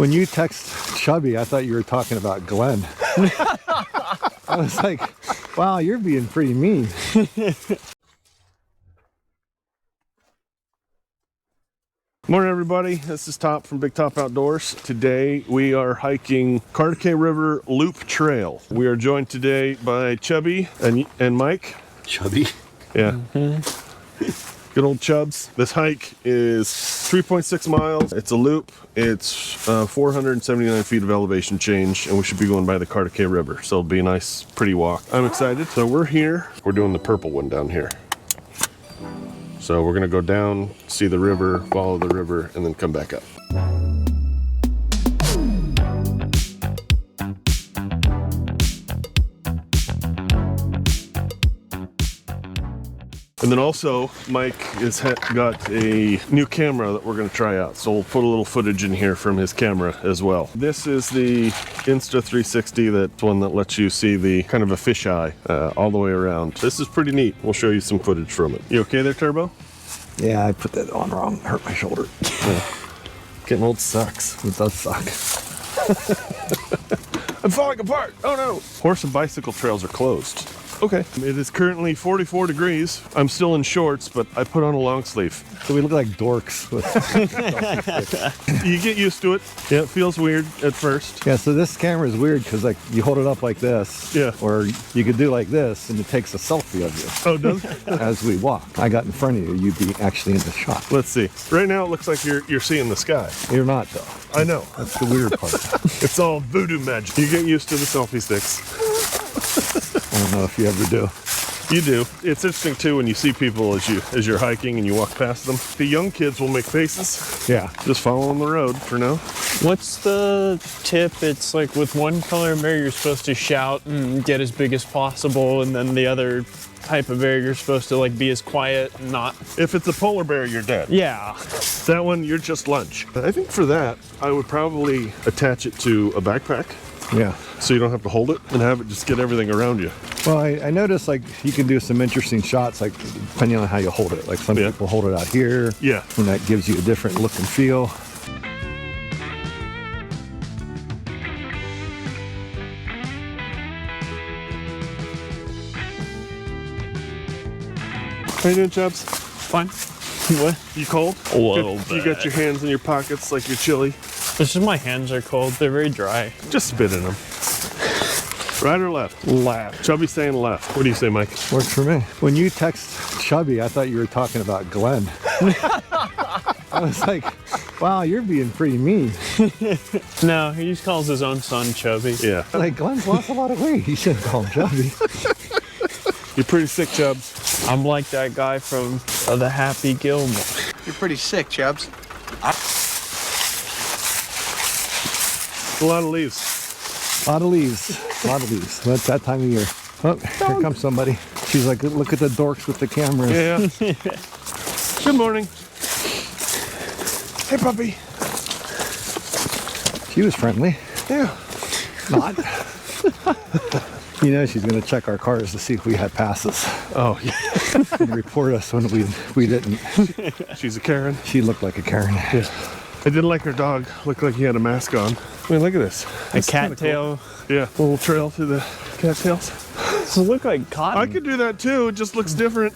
When you text Chubby, I thought you were talking about Glen. I was like, wow, you're being pretty mean. Morning everybody, this is Top from Big Top Outdoors. Today we are hiking Cartecay River Loop Trail. We are joined today by Chubby and Mike. Chubby? Yeah. Good old Chubs. This hike is 3.6 miles. It's a loop. It's 479 feet of elevation change, and we should be going by the Cartecay River. So it'll be a nice, pretty walk. I'm excited. So we're here. We're doing the purple one down here. So we're gonna go down, see the river, follow the river, and then come back up. And then also, Mike has got a new camera that we're gonna try out. So we'll put a little footage in here from his camera as well. This is the Insta360, that's one that lets you see the kind of a fisheye all the way around. This is pretty neat. We'll show you some footage from it. You okay there, Turbo? Yeah, I put that on wrong. It hurt my shoulder. Yeah. Getting old sucks. It does suck. I'm falling apart. Oh no. Horse and bicycle trails are closed. Okay. It is currently 44 degrees. I'm still in shorts, but I put on a long sleeve. So we look like dorks. You get used to it. Yeah, it feels weird at first. Yeah, so this camera is weird because like you hold it up like this. Yeah. Or you could do like this and it takes a selfie of you. Oh, does it? As we walk. I got in front of you, you'd be actually in the shot. Let's see. Right now it looks like you're seeing the sky. You're not though. I know. That's the weird part. It's all voodoo magic. You get used to the selfie sticks. I don't know if you ever do. You do. It's interesting too when you see people as you're hiking and you walk past them. The young kids will make faces. Yeah. Just following the road for now. What's the tip? It's like with one color bear you're supposed to shout and get as big as possible, and then the other type of bear you're supposed to like be as quiet and not. If it's a polar bear, you're dead. Yeah. That one, you're just lunch. I think for that, I would probably attach it to a backpack. Yeah. So you don't have to hold it and have it just get everything around you. Well, I noticed like you can do some interesting shots, like depending on how you hold it. Like some people hold it out here. Yeah. And that gives you a different look and feel. How you doing, Chubbs? Fine. What? You cold? A little You bit. got your hands in your pockets like you're chilly. It's just my hands are cold. They're very dry. Just spit in them. Right or left? Left. Chubby's saying left. What do you say, Mike? Works for me. When you text Chubby, I thought you were talking about Glen. I was like, wow, you're being pretty mean. No, he just calls his own son Chubby. Yeah. Like, Glen's lost a lot of weight. He shouldn't call him Chubby. You're pretty sick, Chubbs. I'm like that guy from the Happy Gilmore. You're pretty sick, Chubbs. A lot of leaves. A lot of leaves. A lot of leaves. That's that time of year. Oh, here comes somebody. She's like, look at the dorks with the cameras. Yeah. Good morning. Hey, puppy. She was friendly. Yeah. Not. You know she's going to check our cars to see if we had passes. Oh, yeah. And report us when we didn't. She's a Karen. She looked like a Karen. Yeah. I did like her dog. Looked like he had a mask on. I mean, look at this. A cattail. Cool. Yeah. A little trail through the cattails. Does it look like cotton? I could do that too. It just looks different.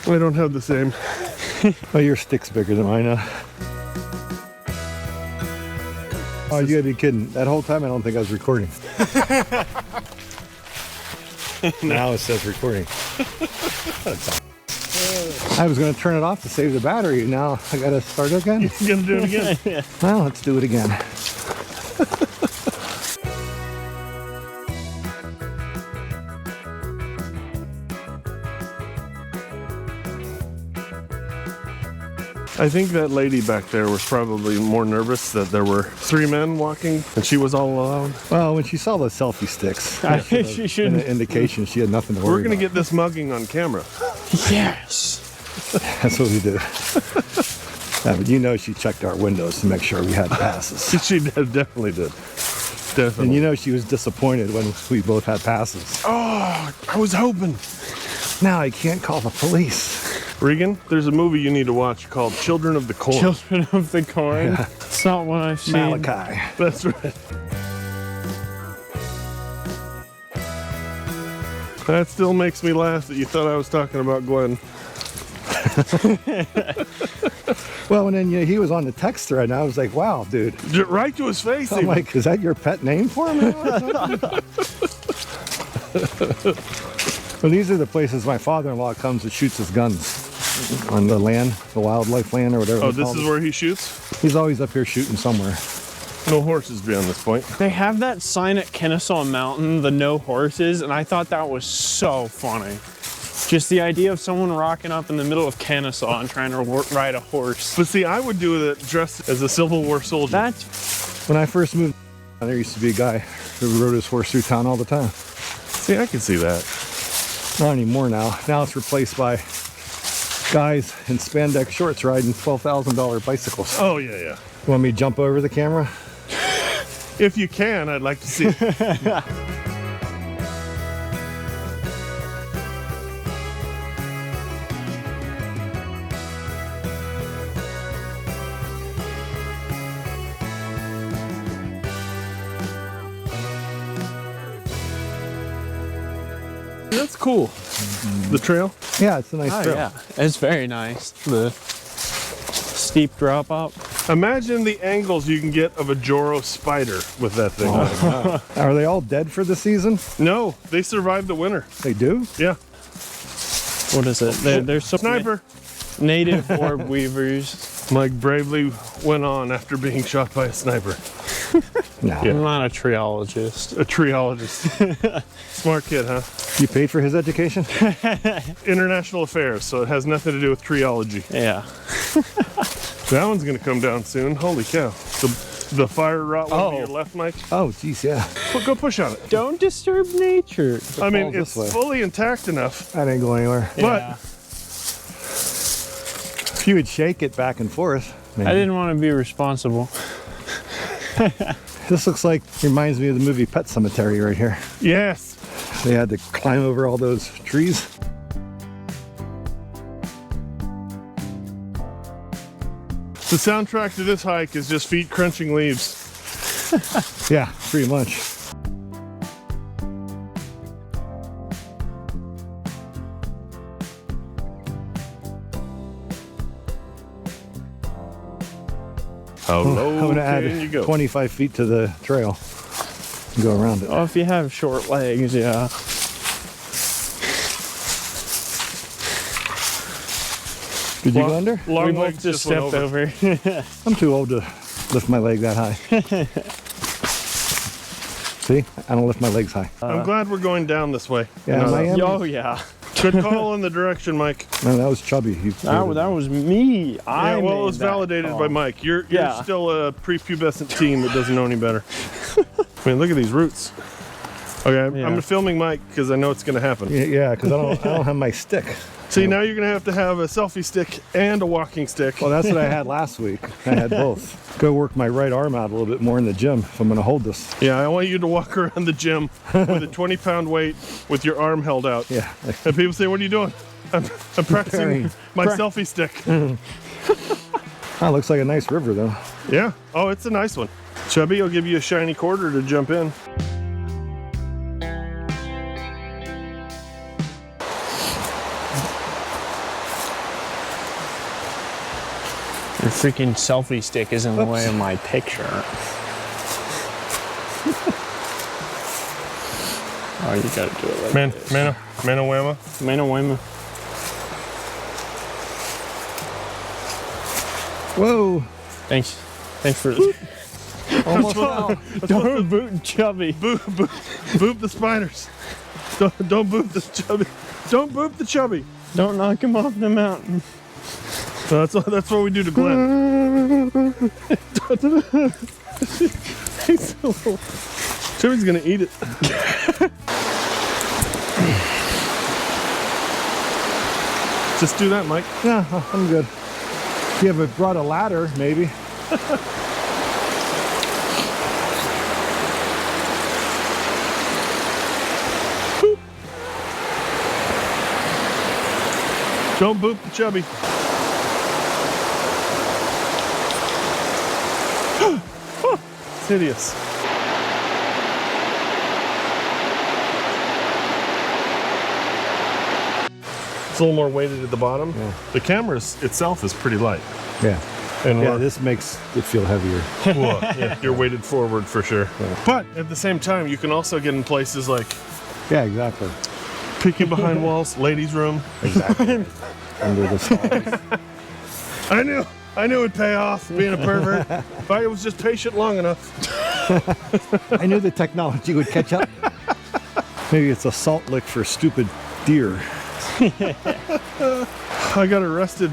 I don't have the same. Oh, your stick's bigger than mine now. Oh, you gotta be kidding. That whole time I don't think I was recording. Now it says recording. I was gonna turn it off to save the battery. Now I gotta start again. You gonna do it again? Well, let's do it again. I think that lady back there was probably more nervous that there were 3 men walking and she was all alone. Well, when she saw the selfie sticks, She shouldn't. an indication she had nothing to worry We're gonna about. get this mugging on camera. Yes. That's what we do. Yeah, but you know she checked our windows to make sure we had passes. She definitely did. Definitely. And you know she was disappointed when we both had passes. Oh, I was hoping. Now I can't call the police. Regan, there's a movie you need to watch called Children of the Corn. Children of the Corn. Yeah. It's not one I've seen. Malachi. That's right. That still makes me laugh that you thought I was talking about Glen. Well, and then he was on the text thread, and I was like, wow, dude. Right to his face. I'm even. like, is that your pet name for him? Well, these are the places my father-in-law comes and shoots his guns on the land, the wildlife land or whatever. Oh, they this call is it. where he shoots? He's always up here shooting somewhere. No horses beyond this point. They have that sign at Kennesaw Mountain, the no horses, and I thought that was so funny. Just the idea of someone rocking up in the middle of Kennesaw and trying to ride a horse. But see, I would do it dressed as a Civil War soldier. That's When I first moved, there used to be a guy who rode his horse through town all the time. See, I can see that. Not anymore now. Now it's replaced by guys in spandex shorts riding $12,000 bicycles. Oh, yeah, yeah. You want me to jump over the camera? If you can, I'd like to see it. That's cool. The trail? Yeah, it's a nice trail. yeah, it's very nice. The steep drop up. Imagine the angles you can get of a Joro spider with that thing. Are they all dead for the season? No, they survived the winter. They do? Yeah. What is it? There's some Sniper. native orb weavers. Mike bravely went on after being shot by a sniper. No. I'm not a triologist. A triologist. Smart kid, huh? You paid for his education? International affairs, so it has nothing to do with triology. Yeah. That one's gonna come down soon. Holy cow. The fire rot one to your left, Mike. Oh, geez, yeah. Go push on it. Don't disturb nature. I mean, fall it's this way. fully intact enough. That ain't going anywhere. Yeah. If you would shake it back and forth. Maybe. I didn't want to be responsible. This looks like, reminds me of the movie Pet Cemetery right here. Yes. They had to climb over all those trees. The soundtrack to this hike is just feet crunching leaves. Yeah, pretty much. How low I'm gonna can you add go? 25 feet to the trail and go around it. Oh, if you have short legs, yeah. Did you go under? Long We both legs just went stepped over. I'm too old to lift my leg that high. See, I don't lift my legs high. I'm glad we're going down this way. Yeah, No, Miami. Oh, yeah. Good call in the direction, Mike. No, that was Chubby. That was me. Yeah, well, it was validated by Mike. You're Yeah. still a prepubescent teen that doesn't know any better. I mean, look at these roots. Okay, Yeah. I'm filming Mike because I know it's going to happen. Yeah, because I don't have my stick. See, now you're going to have a selfie stick and a walking stick. Well, that's what I had last week. I had both. Go work my right arm out a little bit more in the gym if I'm going to hold this. Yeah, I want you to walk around the gym with a 20-pound weight with your arm held out. Yeah. And people say, what are you doing? I'm practicing my selfie stick. Oh, looks like a nice river, though. Yeah. Oh, it's a nice one. Chubby, I'll give you a shiny quarter to jump in. Your freaking selfie stick is in the way of my picture. Oh, you gotta do it like this. Mano whamma. Mano whamma. Whoa. Thanks for Almost fell. don't boot Chubby. Boop the spiders. Don't boop the chubby. Don't boop the chubby. Don't knock him off the mountain. So that's what we do to Glen. Chubby's gonna eat it. Just do that, Mike. Yeah, I'm good. If you ever brought a ladder, maybe. Don't boop the Chubby. It's hideous. It's a little more weighted at the bottom. Yeah. The camera itself is pretty light. Yeah. And Yeah, we're- this makes it feel heavier. Whoa, yeah, you're weighted forward for sure. Yeah. But at the same time, you can also get in places like Yeah, exactly. peeking behind walls, ladies' room. Exactly. Under the stalls. I knew it'd pay off being a pervert if I was just patient long enough. I knew the technology would catch up. Maybe it's a salt lick for stupid deer. I got arrested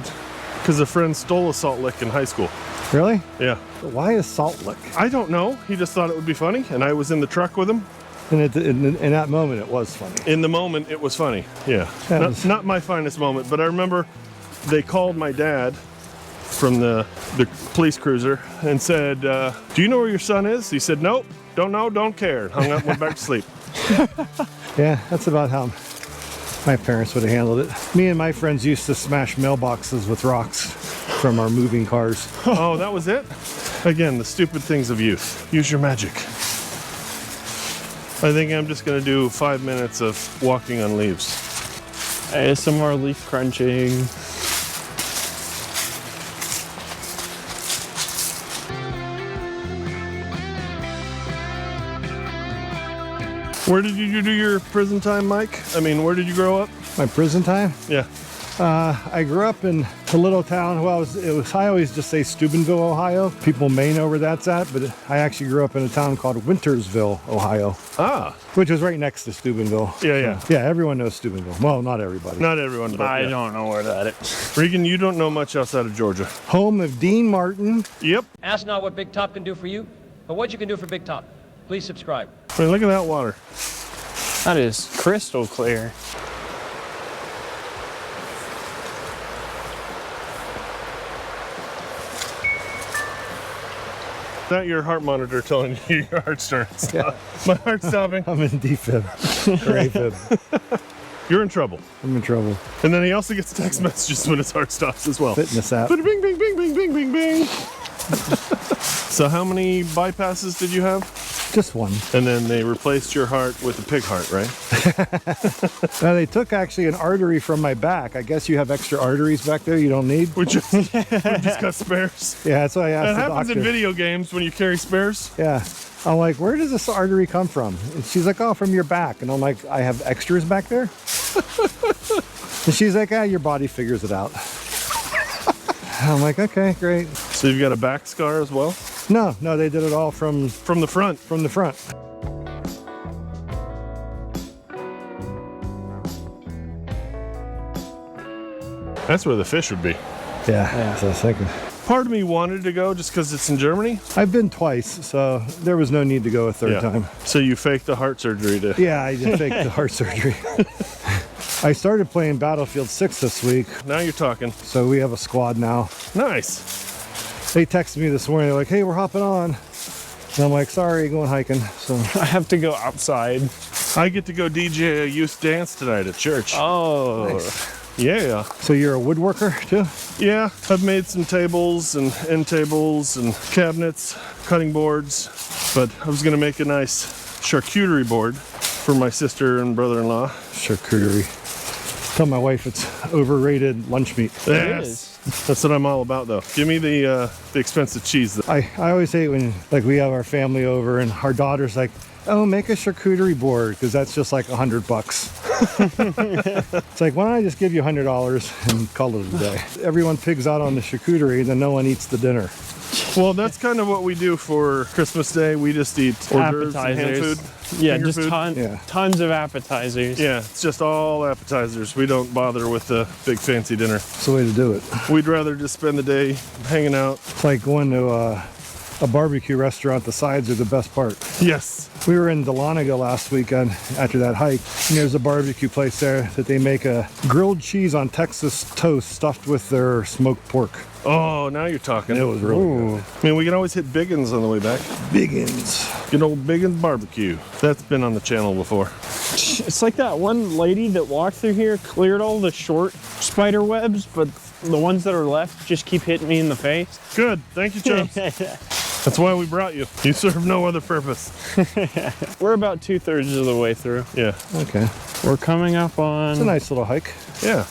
because a friend stole a salt lick in high school. Really? Yeah. Why a salt lick? I don't know. He just thought it would be funny, and I was in the truck with him. And in that moment, it was funny. In the moment, it was funny. Yeah. That Not, was- not my finest moment, but I remember they called my dad from the police cruiser and said, do you know where your son is? He said, nope, don't know, don't care. Hung up and went back to sleep. Yeah, that's about how my parents would have handled it. Me and my friends used to smash mailboxes with rocks from our moving cars. Oh, that was it? Again, the stupid things of youth. Use your magic. I think I'm just gonna do 5 minutes of walking on leaves. Hey, some more leaf crunching. Where did you do your prison time, Mike? I mean, where did you grow up? My prison time? Yeah. I grew up in a little town. Well, I always just say Steubenville, Ohio. People may know where that's at, but I actually grew up in a town called Wintersville, Ohio, Ah. which was right next to Steubenville. Yeah, yeah. Yeah, everyone knows Steubenville. Well, not everybody. Not everyone, but I yeah. don't know where that is. Regan, you don't know much outside of Georgia. Home of Dean Martin. Yep. Ask not what Big Top can do for you, but what you can do for Big Top. Please subscribe. I mean, look at that water. That is crystal clear. Is that your heart monitor telling you your heart's starting to stop? My heart's stopping. I'm in defib or AFib. You're in trouble. I'm in trouble. And then he also gets text messages when his heart stops as well. Fitness app. Bing, bing, bing, bing, bing, bing, bing. So how many bypasses did you have? Just one. And then they replaced your heart with a pig heart, right? Now they took actually an artery from my back. I guess you have extra arteries back there you don't need. We just got spares. Yeah, that's what I asked That the happens doctor. in video games when you carry spares. Yeah. I'm like, where does this artery come from? And she's like, oh, from your back. And I'm like, I have extras back there? And she's like, your body figures it out. I'm like, okay, great. So you've got a back scar as well? No, they did it all from From the front. the front. That's where the fish would be. Yeah, that's what I was thinking. Part of me wanted to go just because it's in Germany. I've been twice, so there was no need to go a third time. So you faked the heart surgery to... Yeah, I did fake the heart surgery. I started playing Battlefield 6 this week, Now you're talking. so we have a squad now. Nice. They texted me this morning, they're like, hey, we're hopping on. And I'm like, sorry, going hiking. So I have to go outside. I get to go DJ a youth dance tonight at church. Oh. Yeah. So you're a woodworker too? Yeah, I've made some tables and end tables and cabinets, cutting boards, but I was gonna make a nice charcuterie board for my sister and brother-in-law. Charcuterie. Tell my wife it's overrated lunch meat. Yes. That's what I'm all about though. Give me the expensive cheese. I always hate when like we have our family over and our daughter's like, oh, make a charcuterie board because that's just like $100. It's like, why don't I just give you $100 and call it a day? Everyone pigs out on the charcuterie, then no one eats the dinner. Well, that's kind of what we do for Christmas Day. We just eat hors d'oeuvres and hand Appetizers. food. Yeah, finger just food. Yeah. tons of appetizers. Yeah, it's just all appetizers. We don't bother with the big fancy dinner. It's the way to do it. We'd rather just spend the day hanging out. It's like going to a barbecue restaurant. The sides are the best part. Yes, We were in Dahlonega last weekend after that hike, and there's a barbecue place there that they make a grilled cheese on Texas toast stuffed with their smoked pork. Oh, now you're talking. It was really good. I mean, we can always hit Biggins on the way back. Biggins. Good old Biggins barbecue. That's been on the channel before. It's like that one lady that walked through here, cleared all the short spider webs, but the ones that are left just keep hitting me in the face. Good. Thank you, Chubbs. That's why we brought you. You serve no other purpose. We're about 2/3 of the way through. Yeah. Okay. We're coming up on... It's a nice little hike. Yeah.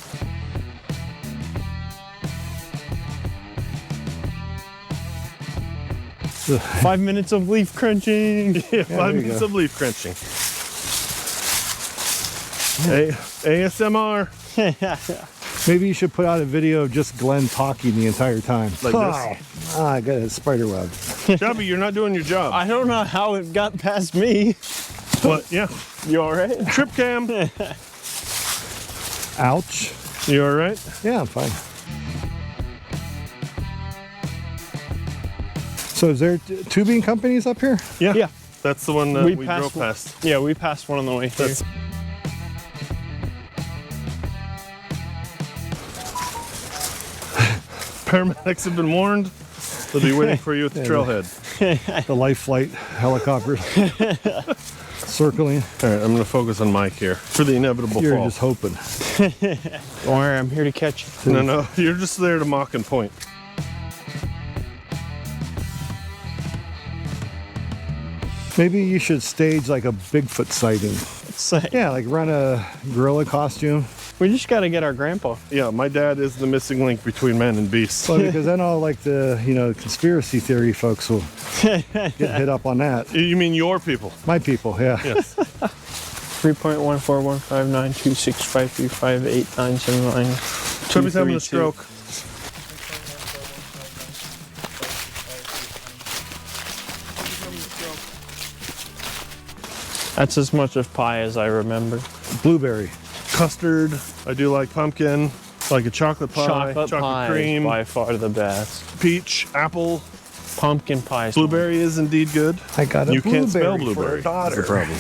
Five minutes of leaf crunching. Yeah, 5 minutes of leaf crunching. ASMR. Maybe you should put out a video of just Glenn talking the entire time. Like this? Ah, I got a spider web. Chubby, you're not doing your job. I don't know how it got past me. What? Yeah. You all right? Trip cam. Ouch. You all right? Yeah, I'm fine. So is there tubing companies up here? Yeah. Yeah. That's the one that we drove past. Yeah, we passed one on the way through. That's Paramedics have been warned. They'll be waiting for you at the trailhead. The life flight helicopters circling. All right, I'm going to focus on Mike here for the inevitable You're fall. just hoping. Don't worry, I'm here to catch you. No, you're just there to mock and point. Maybe you should stage like a Bigfoot sighting. It's like, Yeah, like run a gorilla costume. we just got to get our grandpa. Yeah, my dad is the missing link between man and beast. Well, because then all like the, conspiracy theory folks will get hit up on that. You mean your people? My people, yeah. Yes. 3.141592653589799. Chubby's having a stroke. That's as much of pie as I remember. Blueberry. Custard. I do like pumpkin. Like a chocolate pie. Chocolate pie cream. is by far the best. Peach. Apple. Pumpkin pie. is Blueberry is indeed good. I got a You blueberry can't spell for blueberry. a daughter. That's the problem.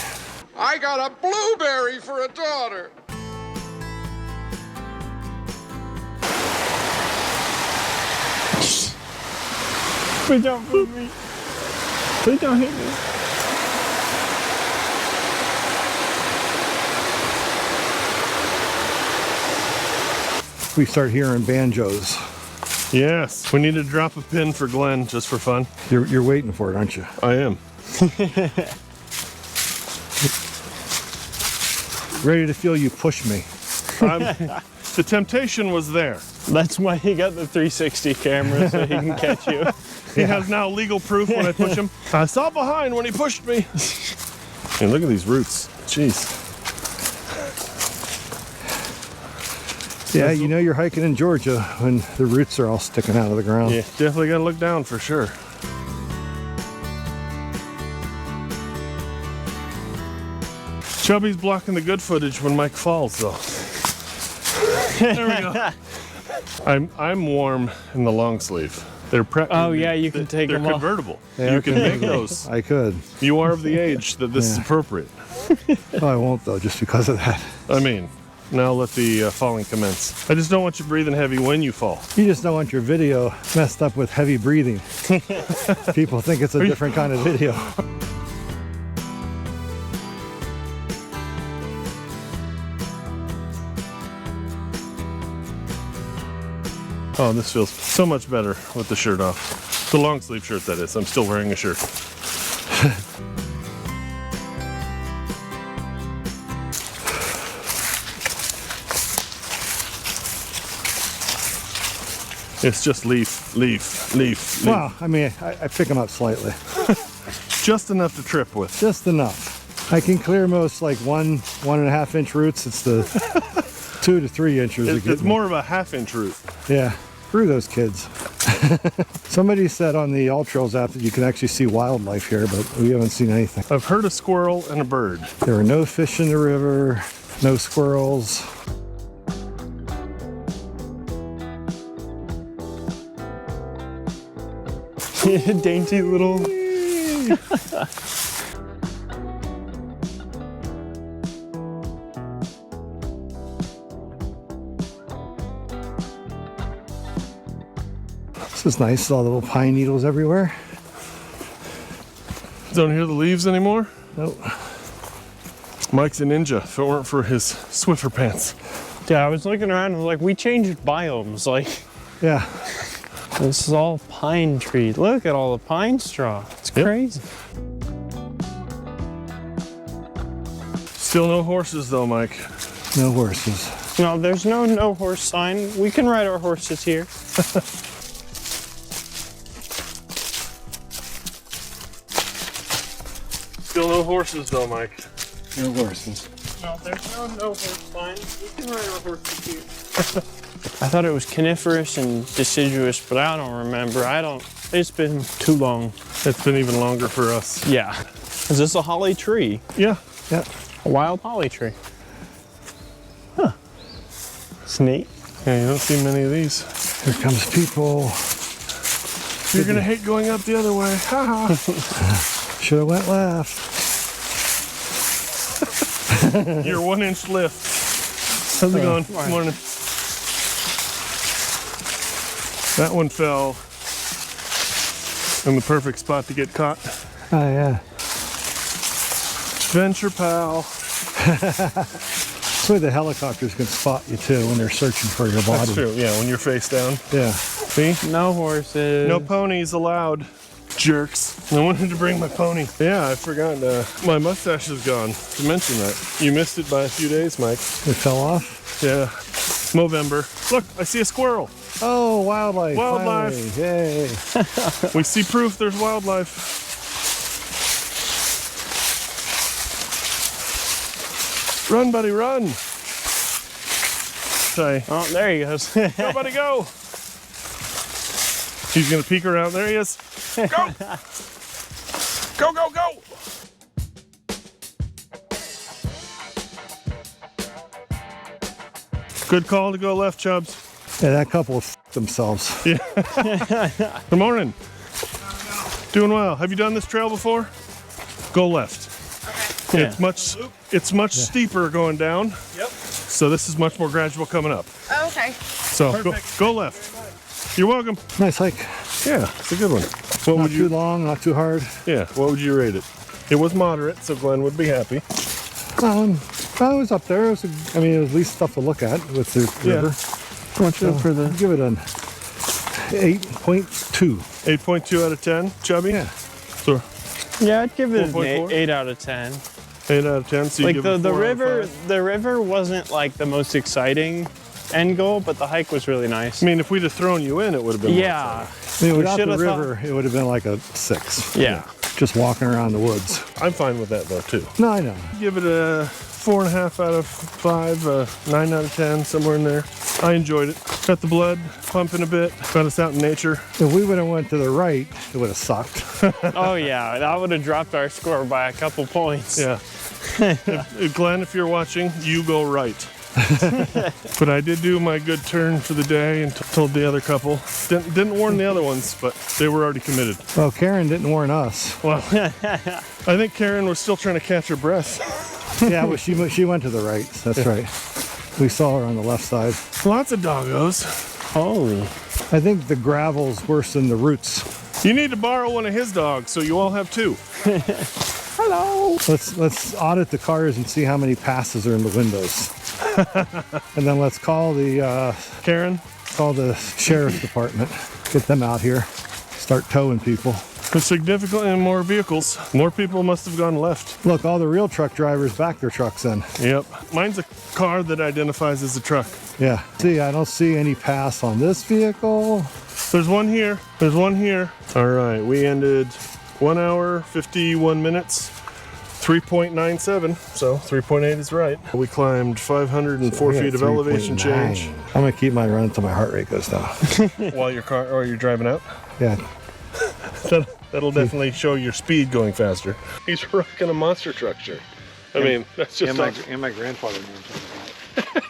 I got a blueberry for a daughter. Please don't move me. Please don't hit me. We start hearing banjos. Yes. We need to drop a pin for Glen just for fun. You're waiting for it, aren't you? I am. Ready to feel you push me. The temptation was there. That's why he got the 360 camera, so he can catch you. He has now legal proof when I push him. I saw behind when he pushed me. And look at these roots. Jeez. Yeah, you know you're hiking in Georgia when the roots are all sticking out of the ground. Yeah, definitely gotta look down for sure. Chubby's blocking the good footage when Mike falls, though. There we go. I'm warm in the long sleeve. They're Oh, yeah, you can take them They're off. convertible. They You are can make convertible. those. I could. You are of the age that this is Yeah. appropriate. Oh, I won't though, just because of that. I mean, now let the falling commence. I just don't want you breathing heavy when you fall. You just don't want your video messed up with heavy breathing. People think it's a different kind of video. Oh, this feels so much better with the shirt off. The long sleeve shirt, that is. I'm still wearing a shirt. It's just leaf. Well, I mean, I pick them up slightly. Just enough to trip with. Just enough. I can clear most like 1.5 inch roots. It's the 2 to 3 inches. that get It's me. more of a half-inch root. Yeah, screw those kids. Somebody said on the All Trails app that you can actually see wildlife here, but we haven't seen anything. I've heard a squirrel and a bird. There were no fish in the river, no squirrels. Dainty little. This is nice, all the little pine needles everywhere. Don't hear the leaves anymore. Nope. Mike's a ninja if it weren't for his Swiffer pants. Yeah, I was looking around and was like, we changed biomes. Like, Yeah. this is all pine tree. Look at all the pine straw. It's crazy. Still no horses though, Mike. No horses. No, there's no horse sign. We can ride our horses here. Still no horses though, Mike. No horses. No, there's no horse sign. We can ride our horses here. I thought it was coniferous and deciduous, but I don't remember. It's been too long. It's been even longer for us. Yeah. Is this a holly tree? Yeah. Yeah. A wild holly tree. Huh. It's neat. Yeah, you don't see many of these. Here comes people. You're gonna hate going up the other way. Ha ha. Should have went left. Your 1 inch lift. How's it going? Fine. Morning. That one fell in the perfect spot to get caught. Oh, yeah. Venture pal. That's why the helicopters can spot you too when they're searching for your body. That's true. Yeah, when you're face down. Yeah. See? No horses. No ponies allowed. Jerks. I wanted to bring my pony. Yeah, I forgot. My mustache is gone. To mention that. You missed it by a few days, Mike. It fell off. Yeah. Movember. Look, I see a squirrel. Oh, wildlife. Wildlife. Finally. Yay. We see proof there's wildlife. Run, buddy, run. Say, Oh, there he goes. go, buddy, go. He's gonna peek around. There he is. Go. Go, go, go. Good call to go left, Chubbs. Yeah, that couple f***ed themselves. Good morning. Doing well. Have you done this trail before? Go left. Yeah. It's much steeper going down. Yep. So this is much more gradual coming up. Oh, okay. So go left. You're welcome. Nice hike. Yeah, it's a good one. What Not would too you? long, not too hard. Yeah. What would you rate it? It was moderate, so Glen would be happy. Well, it was up there. It was it was at least stuff to look at with the Yeah. river. Watch out for the. Give it an 8.2. 8.2 out of 10. Chubby. Yeah. So Yeah, I'd give it an 4.4? 8 out of 10. 8 out of 10. So you Like give the it 4 out of river, 5. the river wasn't like the most exciting end goal, but the hike was really nice. I mean, if we'd have thrown you in, it would have been. more Yeah. Without the should've thought- river, it would have been like a 6. Yeah. Just walking around the woods. fun. I'm fine with that though too. No, I know. Give it a 4.5 out of 5, 9 out of 10, somewhere in there. I enjoyed it. Got the blood pumping a bit. Got us out in nature. If we would have went to the right, it would have sucked. Oh yeah, that would have dropped our score by a couple points. Yeah. if Glenn, if you're watching, you go right. But I did do my good turn for the day and told the other couple. Didn't warn the other ones, but they were already committed. Well, Karen didn't warn us. Well, I think Karen was still trying to catch her breath. Yeah, well, she went to the right. That's right. We saw her on the left side. Lots of doggos. Holy. I think the gravel's worse than the roots. You need to borrow one of his dogs so you all have 2. Hello. Let's audit the cars and see how many passes are in the windows. And then let's call the sheriff's department. Get them out here. Start towing people. There's significantly more vehicles. More people must have gone left. Look, all the real truck drivers back their trucks in. Yep. Mine's a car that identifies as a truck. Yeah. See, I don't see any pass on this vehicle. There's one here. There's one here. All right. We ended 1 hour, 51 minutes. 3.97, so 3.8 is right. We climbed 504 feet of elevation change. I'm gonna keep mine running until my heart rate goes down. While you're driving out. Yeah. That'll definitely show your speed going faster. He's rocking a monster truck shirt. I mean, that's just And my grandfather named something.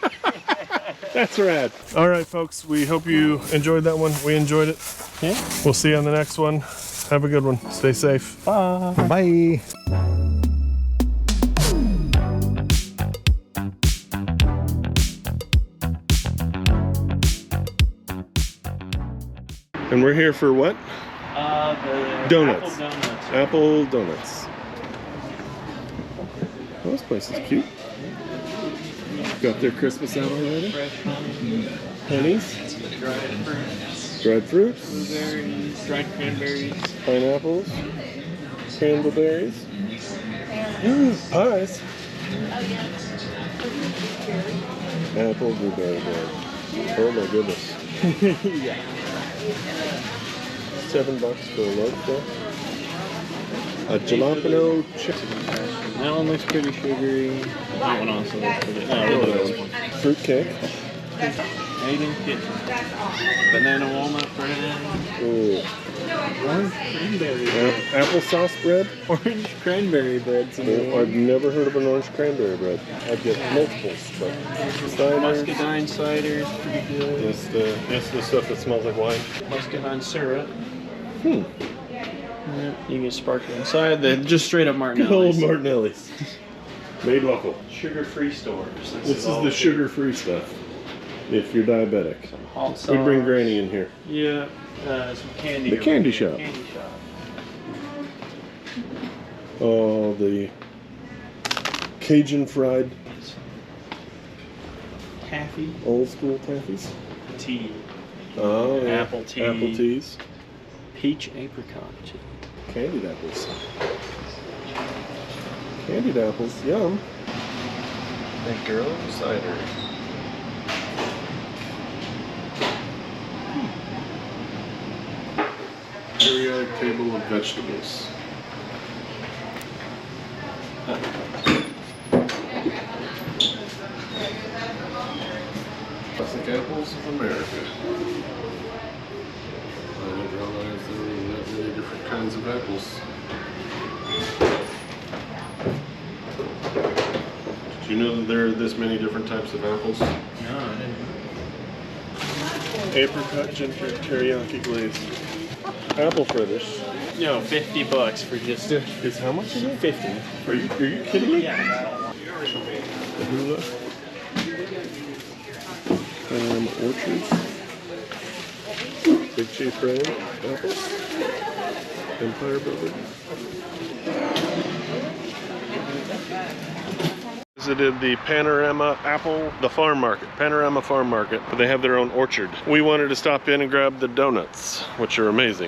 that's rad. All right, folks. We hope you enjoyed that one. We enjoyed it. Yeah. We'll see you on the next one. Have a good one. Stay safe. Bye. And we're here for what? The Donuts. Apple donuts. Apple donuts. Oh, this place is cute. Got their Christmas out already. Fresh honey, Pennies, dried fruits, dried fruits, blueberries, dried cranberries. pineapples, cranberries, pies. Apple blueberry bread. Oh my goodness. Yeah. $7 for a loaf there. A jalapeno chicken. That one looks pretty sugary. That one also looks pretty. No, this one. Fruit cake. Made in kitchen. Banana walnut bread. Ooh. Orange cranberry bread. Applesauce bread. Orange cranberry bread. Oh, I've never heard of an orange cranberry bread. I'd get multiples, but ciders. Muscadine cider is pretty good. It's the stuff that smells like wine. Muscadine syrup. Hmm. Yeah, you get sparkle inside. They're just straight up Good old Martinelli's. Martinelli's. Made local. Sugar-free stores. This is the sugar-free stuff. If you're diabetic. Some hot sauce. We bring Granny in here. Yeah. Some candy. The over candy here. shop. Candy shop. Oh, the Cajun fried Taffy. old school taffies. Tea. Oh, yeah. Apple tea. Apple teas. Peach apricot tea. Candied apples. Candied apples. Yum. Make your own cider. Periodic table of vegetables. Classic apples of America. I didn't realize there were that many different kinds of apples. Did you know that there are this many different types of apples? No, I didn't. Apricot ginger teriyaki glaze. Apple fritters. No, $50 for just a Is how much is it? 50. Are you kidding me? Yeah. The hula. Orchards. Big Chief brand apples. Empire Builder. Visited the Panorama Farm Market. They have their own orchard. We wanted to stop in and grab the donuts, which are amazing.